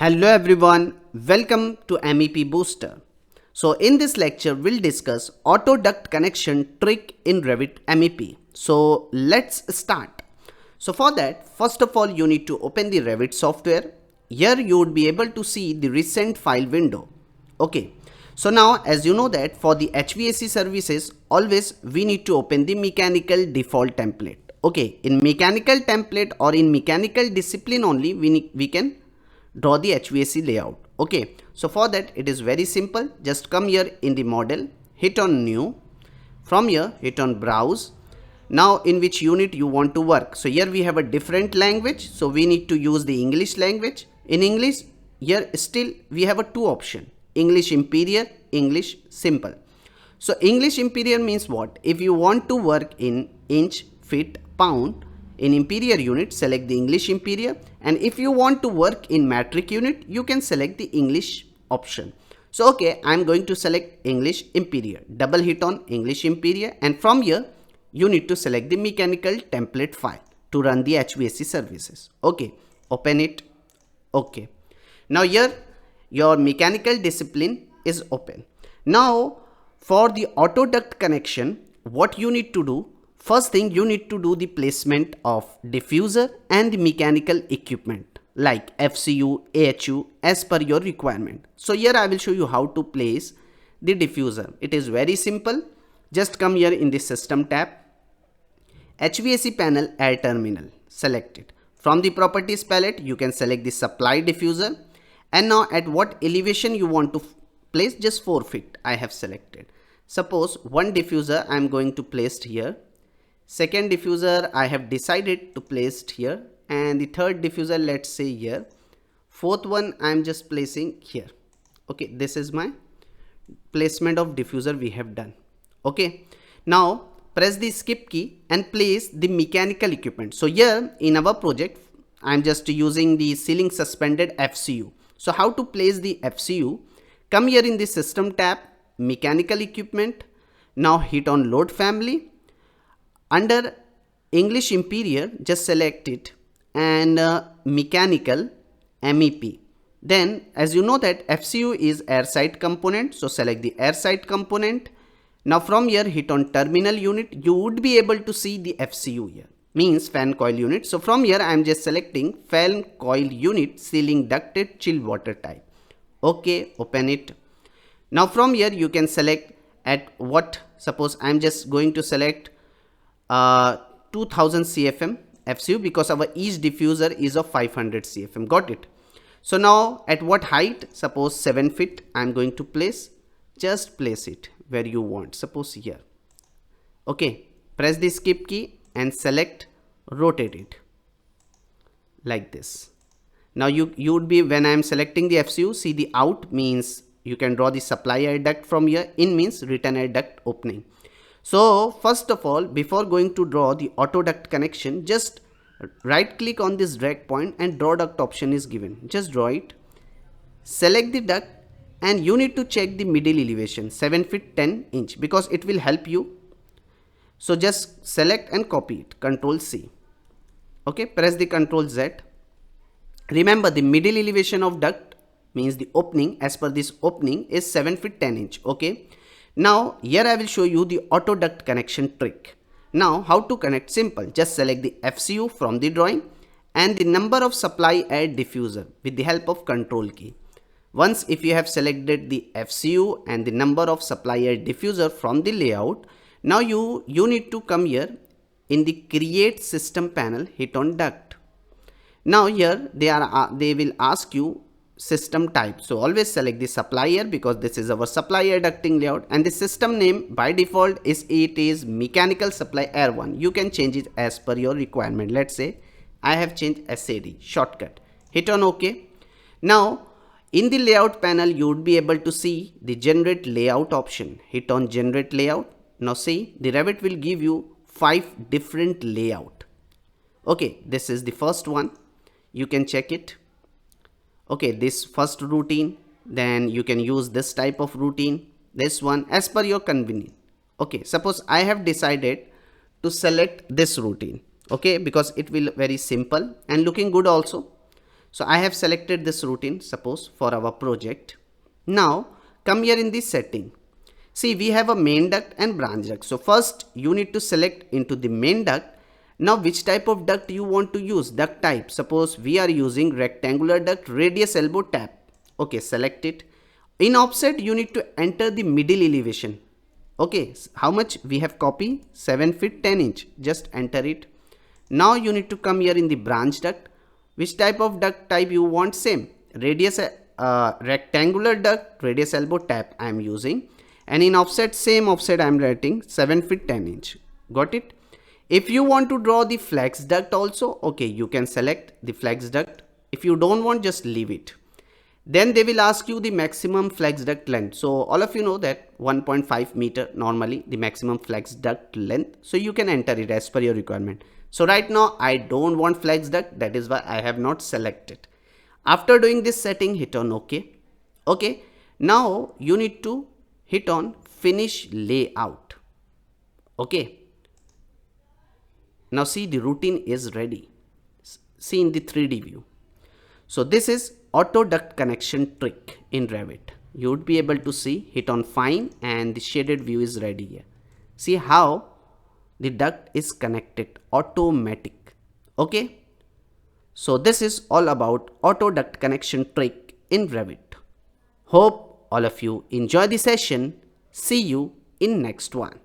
Hello everyone, welcome to MEP Booster. So in this lecture, we'll discuss auto duct connection trick in Revit MEP. So let's start. So for that, first of all, you need to open the Revit software. Here you would be able to see the recent file window. Okay. So now as you know that for the HVAC services, always we need to open the mechanical default template. Okay. In mechanical template or in mechanical discipline only, we can draw the HVAC layout. Okay, so for that it is very simple. Just come here in the model, hit on new, from here hit on browse. Now in which unit you want to work. So here we have a different language, so we need to use the English language. In English, here still we have a two option: English Imperial, English Simple. So English Imperial means what? If you want to work in inch, feet, pound, in imperial unit, select the English Imperial, and if you want to work in metric unit, you can select the English option. So okay, I am going to select English Imperial. Double hit on English Imperial, and from here you need to select the mechanical template file to run the HVAC services. Okay, open it. Okay, now here your mechanical discipline is open. Now for the auto duct connection, what you need to do? First thing, you need to do the placement of diffuser and the mechanical equipment like FCU, AHU as per your requirement. So here I will show you how to place the diffuser. It is very simple. Just come here in the system tab, HVAC panel, air terminal, select it. From the properties palette, you can select the supply diffuser, and now at what elevation you want to place, just 4 feet I have selected. Suppose one diffuser I am going to place here. Second diffuser I have decided to place here, and the third diffuser, let's say here. Fourth one I am just placing here. Okay, this is my placement of diffuser we have done. Okay, now press the skip key and place the mechanical equipment. So here in our project I am just using the ceiling suspended FCU. So how to place the FCU? Come here in the system tab, mechanical equipment. Now hit on load family. Under English Imperial, just select it, and mechanical MEP. Then as you know that FCU is air side component, so select the air side component. Now from here hit on terminal unit. You would be able to see the FCU here, means fan coil unit. So from here I am just selecting fan coil unit, ceiling ducted chilled water type. Okay, open it. Now from here you can select at what, suppose I am just going to select 2000 CFM FCU because our each diffuser is of 500 CFM. Got it? So now at what height? Suppose 7 feet I am going to place. Just place it where you want. Suppose here. Okay. Press the skip key and select, rotate it like this. Now you would be, when I am selecting the FCU, see the out means you can draw the supply air duct from here. In means return air duct opening. So first of all, before going to draw the auto duct connection, just right click on this drag point and draw duct option is given. Just draw it, select the duct, and you need to check the middle elevation 7 feet 10 inch because it will help you. So just select and copy it, Ctrl C. Okay, press the Ctrl Z. Remember the middle elevation of duct means the opening, as per this opening, is 7 feet 10 inch. Okay. Now here I will show you the auto duct connection trick. Now how to connect? Simple. Just select the FCU from the drawing and the number of supply air diffuser with the help of control key. Once if you have selected the FCU and the number of supply air diffuser from the layout, now you need to come here in the create system panel, hit on duct. Now here they will ask you system type. So always select the supply air because this is our supply air ducting layout, and the system name by default is mechanical supply air 1. You can change it as per your requirement. Let's say I have changed SAD, shortcut. Hit on OK. Now in the layout panel you would be able to see the generate layout option. Hit on generate layout. Now see the Revit will give you 5 different layout. Okay, this is the first one. You can check it. Okay, this first routine, then you can use this type of routine, this one, as per your convenience. Okay, suppose I have decided to select this routine. Okay, because it will very simple and looking good also. So I have selected this routine, suppose, for our project. Now come here in the setting. See, we have a main duct and branch duct. So first you need to select into the main duct. Now which type of duct you want to use, duct type. Suppose we are using rectangular duct, radius elbow tap. Okay, select it. In offset you need to enter the middle elevation. Okay, how much we have copied? 7 feet 10 inch. Just enter it. Now you need to come here in the branch duct. Which type of duct type you want? Same, radius rectangular duct, radius elbow tap I am using. And in offset, same offset I am writing 7 feet 10 inch. Got it? If you want to draw the flex duct also, okay, you can select the flex duct. If you don't want, just leave it. Then they will ask you the maximum flex duct length. So all of you know that 1.5 meter normally the maximum flex duct length. So you can enter it as per your requirement. So right now I don't want flex duct, that is why I have not selected. After doing this setting, hit on OK. Okay, now you need to hit on finish layout. Okay, now see, the routine is ready. See in the 3D view. So this is auto duct connection trick in Revit. You would be able to see, hit on fine, and the shaded view is ready here. See how the duct is connected automatic. Okay, so this is all about auto duct connection trick in Revit. Hope all of you enjoy the session. See you in next one.